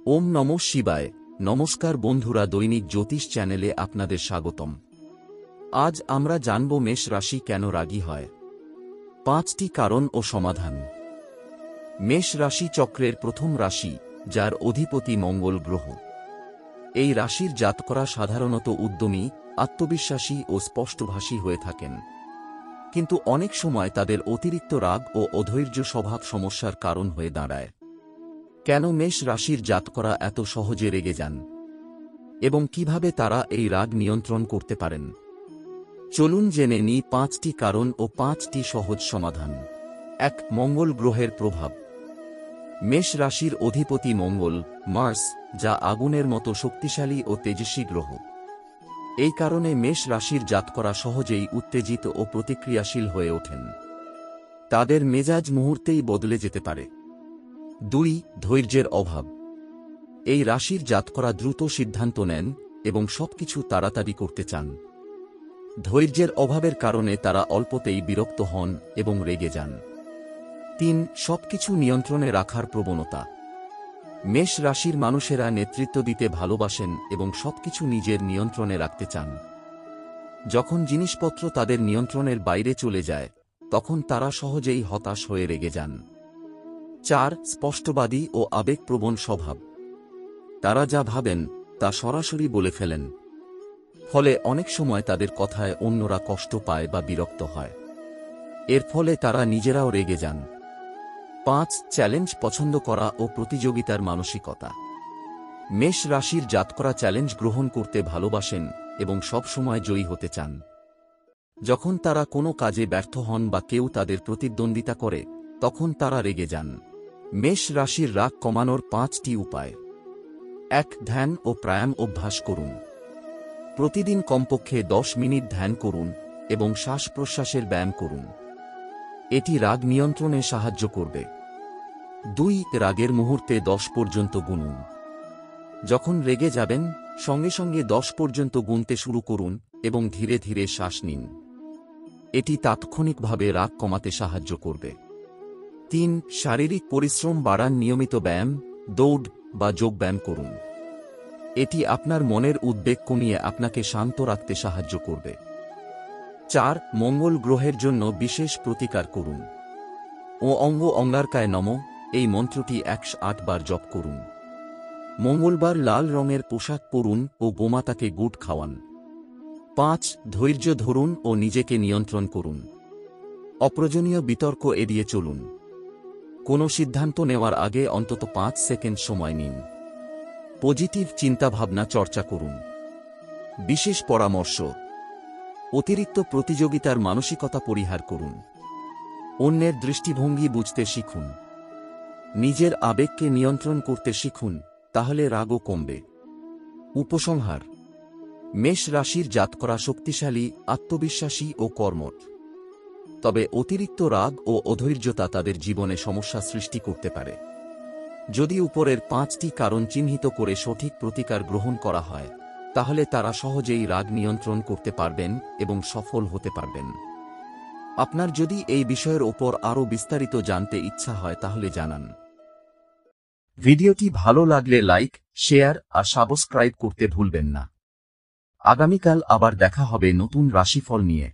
ওম নমঃ শিবায়। নমস্কার বন্ধুরা, দৈনিক জ্যোতিষ চ্যানেলে আপনাদের স্বাগতম। আজ আমরা জানব মেষ রাশি কেন রাগী হয়, 5টি কারণ ও সমাধান। মেষ রাশি চক্রের প্রথম রাশি, যার অধিপতি মঙ্গল গ্রহ। এই রাশির জাতকরা সাধারণত উদ্যমী, আত্মবিশ্বাসী ও স্পষ্টভাষী হয়ে থাকেন। কিন্তু অনেক সময় তাদের অতিরিক্ত রাগ ও অধৈর্য স্বভাব সমস্যার কারণ হয়ে দাঁড়ায়। কেন মেষ রাশির জাতকরা এত সহজে রেগে যান এবং কিভাবে তারা এই রাগ নিয়ন্ত্রণ করতে পারেন, চলুন জেনে নিই 5টি কারণ ও 5টি সহজ সমাধান। 1. মঙ্গল গ্রহের প্রভাব। মেষ রাশির অধিপতি মঙ্গল, মার্স, যা আগুনের মতো শক্তিশালী ও তেজস্বী গ্রহ। এই কারণে মেষ রাশির জাতকরা সহজেই উত্তেজিত ও প্রতিক্রিয়াশীল হয়ে ওঠেন। তাদের মেজাজ মুহূর্তেই বদলে যেতে পারে। 2. ধৈর্যের অভাব। এই রাশির জাতকরা দ্রুত সিদ্ধান্ত নেন এবং সবকিছু তাড়াতাড়ি করতে চান। ধৈর্যের অভাবের কারণে তারা অল্পতেই বিরক্ত হন এবং রেগে যান। 3. সবকিছু নিয়ন্ত্রণে রাখার প্রবণতা। মেষ রাশির মানুষেরা নেতৃত্ব দিতে ভালোবাসেন এবং সবকিছু নিজের নিয়ন্ত্রণে রাখতে চান। যখন জিনিসপত্র তাদের নিয়ন্ত্রণের বাইরে চলে যায়, তখন তারা সহজেই হতাশ হয়ে রেগে যান। 4. স্পষ্টবাদী ও আবেগপ্রবণ স্বভাব। তারা যা ভাবেন তা সরাসরি বলে ফেলেন। ফলে অনেক সময় তাদের কথায় অন্যরা কষ্ট পায় বা বিরক্ত হয়। এর ফলে তারা নিজেরাও রেগে যান। 5. চ্যালেঞ্জ পছন্দ করা ও প্রতিযোগিতার মানসিকতা। মেষ রাশির জাতকরা চ্যালেঞ্জ গ্রহণ করতে ভালোবাসেন এবং সব সময় জয়ী হতে চান। যখন তারা কোনো কাজে ব্যর্থ হন বা কেউ তাদের প্রতিদ্বন্দ্বিতা করে, তখন তারা রেগে যান। মেষ রাশির রাগ কমানোর 5টি উপায়। 1. ধ্যান ও প্রাণায়াম অভ্যাস করুন। প্রতিদিন কমপক্ষে 10 মিনিট ধ্যান করুন এবং শ্বাস প্রশ্বাসের ব্যায়াম করুন। এটি রাগ নিয়ন্ত্রণে সাহায্য করবে। 2. রাগের মুহূর্তে 10 পর্যন্ত গুনুন। যখন রেগে যাবেন, সঙ্গে সঙ্গে 10 পর্যন্ত গুনতে শুরু করুন এবং ধীরে ধীরে শ্বাস নিন। এটি তাৎক্ষণিকভাবে রাগ কমাতে সাহায্য করবে। 3. শারীরিক পরিশ্রম বাড়ান। নিয়মিত ব্যায়াম, দৌড় বা যোগব্যায়াম করুন। এটি আপনার মনের উদ্বেগ কমিয়ে আপনাকে শান্ত রাখতে সাহায্য করবে। 4. মঙ্গল গ্রহের জন্য বিশেষ প্রতিকার করুন। ও অঙ্গ অঙ্গারকায় নমঃ, এই মন্ত্রটি 108 বার জপ করুন। মঙ্গলবার লাল রঙের পোশাক পরুন ও গোমাতাকে গুড় খাওয়ান। 5. ধৈর্য ধরুন ও নিজেকে নিয়ন্ত্রণ করুন। অপ্রয়োজনীয় বিতর্ক এড়িয়ে চলুন। কোনো সিদ্ধান্ত নেওয়ার আগে অন্তত 5 সেকেন্ড সময় নিন। পজিটিভ চিন্তাভাবনা চর্চা করুন। বিশেষ পরামর্শ: অতিরিক্ত প্রতিযোগিতার মানসিকতা পরিহার করুন। অন্যের দৃষ্টিভঙ্গি বুঝতে শিখুন। নিজের আবেগকে নিয়ন্ত্রণ করতে শিখুন, তাহলে রাগও কমবে। উপসংহার: মেষ রাশির জাতকরা শক্তিশালী, আত্মবিশ্বাসী ও কর্মঠ। তবে অতিরিক্ত রাগ ও অধৈর্যতা তাদের জীবনে সমস্যা সৃষ্টি করতে পারে। যদি উপরের 5টি কারণ চিহ্নিত করে সঠিক প্রতিকার গ্রহণ করা হয়, তাহলে তারা সহজেই রাগ নিয়ন্ত্রণ করতে পারবেন এবং সফল হতে পারবেন। আপনার যদি এই বিষয়ের ওপর আরও বিস্তারিত জানতে ইচ্ছা হয় তাহলে জানান। ভিডিওটি ভালো লাগলে লাইক, শেয়ার আর সাবস্ক্রাইব করতে ভুলবেন না। আগামীকাল আবার দেখা হবে নতুন রাশিফল নিয়ে।